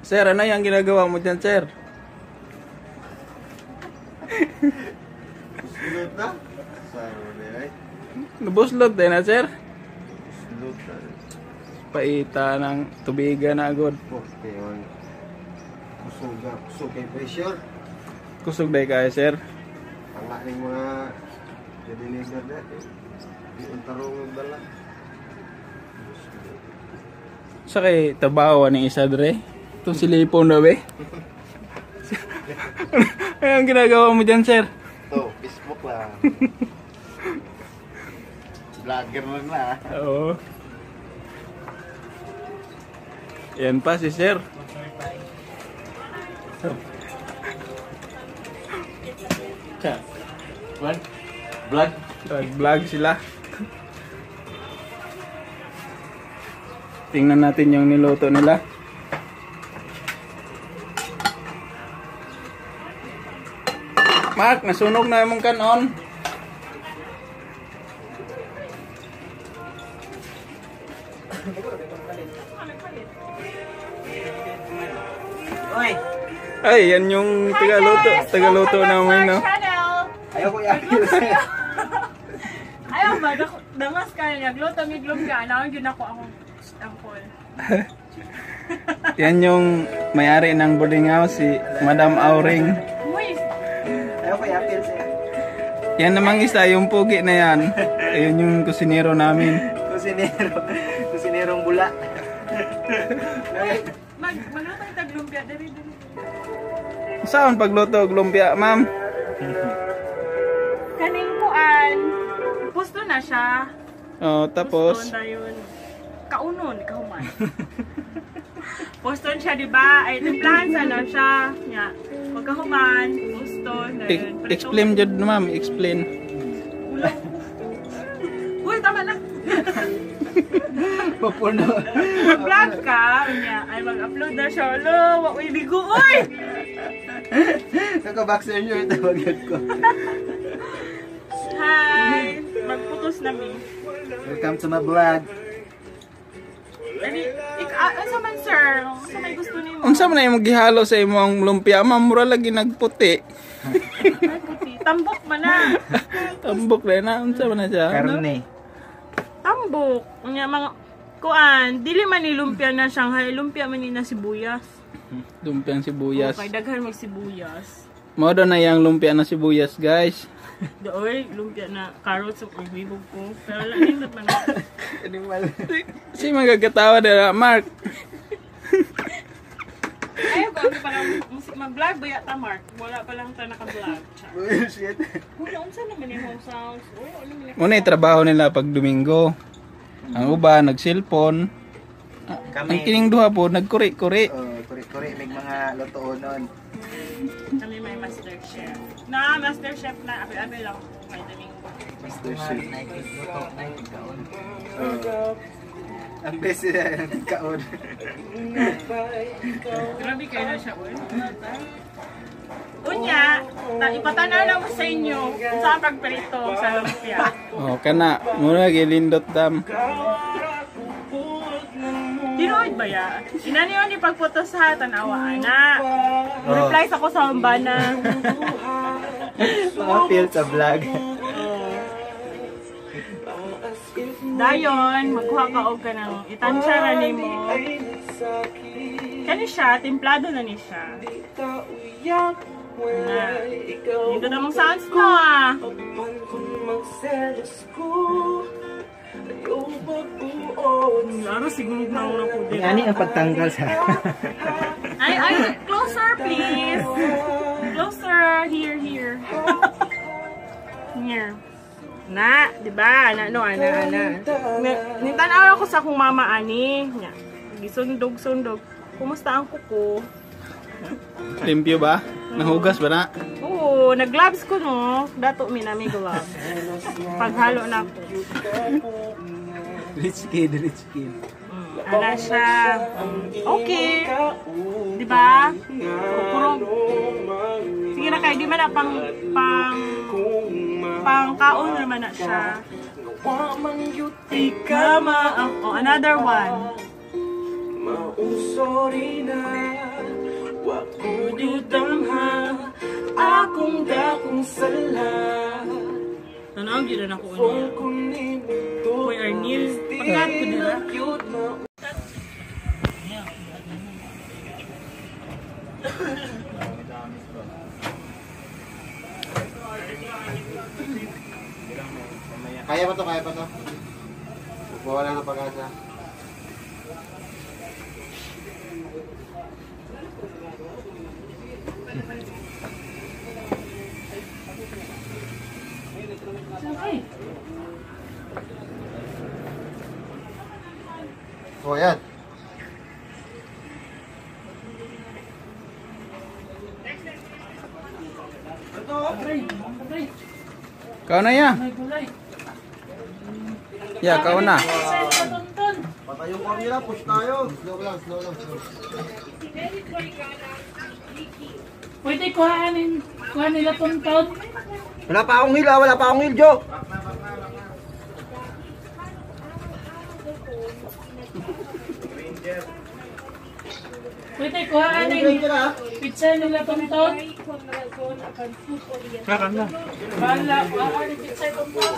Sir, ano yung ginagawa mo dyan, sir? Buslot na? Saro na ay. Nabuslot din na, sir? Buslot na. Paita ng tubigan na agad. Okay, on. Kusog kay pressure. Kusog day kayo, sir. Ang aking mga deliver na. Yung tarong dala. Sa kay tabawa ng isa dre. Itong silipon na be. Ano ang ginagawa mo dyan, sir? Ito, Facebook lang. Vlogger lang na. Oo. Yan pa si sir. Vlog? Vlog sila. Tingnan natin yung niluto nila. Mark, nasunog na yung kanon. Oy! Ay, yan yung tagaluto namin, no? Ayaw ko yan. Ayaw ba? Dangas ka na. Nagluto, miglom ka. Anawin yun ako angkol. Yan yung may-ari ng boarding house, si Madam Auring. Uy! Ayaw ko yapil siya. Yan namang isa, yung pugi na yan. Ayun yung kusinero namin. Kusinerong bula. Magluto yung taglumpia. Dari. Saan pagluto lumpia, ma'am? Kaning kuan. Pusto na siya. Oh, tapos Pusto na yun. Kaunon, kahuman. Pusto siya, di ba? Ay, timplahan sana siya. Nya. Pagkahuman, pusto na yun. explain jud, ma'am, explain. Ulang. Uy, tama na. Papuno. Mag-vlog ka. Nya. Ay, mag-upload na siya. Alo, wakoy ligo. Uy! Naka-boxer nyo yung tawagan ko. Hi! Magputos na mi. Welcome to my vlog. Ani, unsa man sir? Unsa may gusto nimo? Unsa man yung gihalo sa imong lumpia, ma'am? Mura lagi nagputi. Ay, puti. Tambok man na. Tambok na, unsa man na siya? Ano? Karne. Tambok. Unya mga kuan, dili man ni lumpia na Shanghai, lumpia man ni na sibuyas. Lumpiang sibuyas. Okay, daghan mag sibuyas. Modo na yung lumpia na sibuyas, guys. Doy, lumpia na carrots ug bibog ko. Pero wala nindot man. Animal. Si magagatawa na, Mark. Ayaw ko parang mag-vlog ba yata Mark? Wala pa lang ta naka-vlog. Bullshit. Wala unsa naman yung sounds. Uy, ano man. Muna yung trabaho nila pag Domingo. Ang uba, nag-cellphone. Ang kining duha po, nagkuri-kuri. Kuri-kuri, may mga lotoonon. Kami may master chef. Na, master chef na. Abi-abi lang. May Domingo. Master Chef. Ang best nila ng kaon. Grabe kayo na siya. Unya, ipatanaw na mo sa inyo kung saan pagperito sa lumpia. Oh, kana. Muna gilindot dam. Tinuod ba ya? Inaniwan ni pagputo sa tanawa, ana. Reply ako sa hambana. Mga feel sa vlog. Dayon, magkuha ka og kanang itansya na nimo. Kani siya, templado na ni siya. Na. Dito na mong sounds mo ah. Laro siguro na ako na po din. Ani ang pagtanggal sa... Ay, closer please. Closer, here. Here. Na, di ba? Ana. Nitanaw ako sa akong mama ani. Nya. Gisundog. Kumusta ang kuko? Limpyo ba? Nahugas ba na? Oo, nag-gloves ko no. Dato mi na may gloves. Paghalo na ako. Rich kid. Ana siya. Okay. Di ba? Puro. Sige na kayo, di man na pang kaon naman na siya. Ika ma. Oh, another one. akong dakong sala. Nanawag yun na ako niya. Uy, Arnil, pagkat ko nila. Kaya pa to, kaya pa to. Wala na pag-asa. Okay. O, yan. Kau na ya. May gulay. Ya, kau na. Saan ka tonton? Patay yung camera, push tayo. Slow lang, slow lang. Pwede kuhaan nila tonton. Wala pa akong hila, wala pa akong hil, Jo. Pwede kuhaan pizza nila tonton. Bala, kuhaan pizza tonton.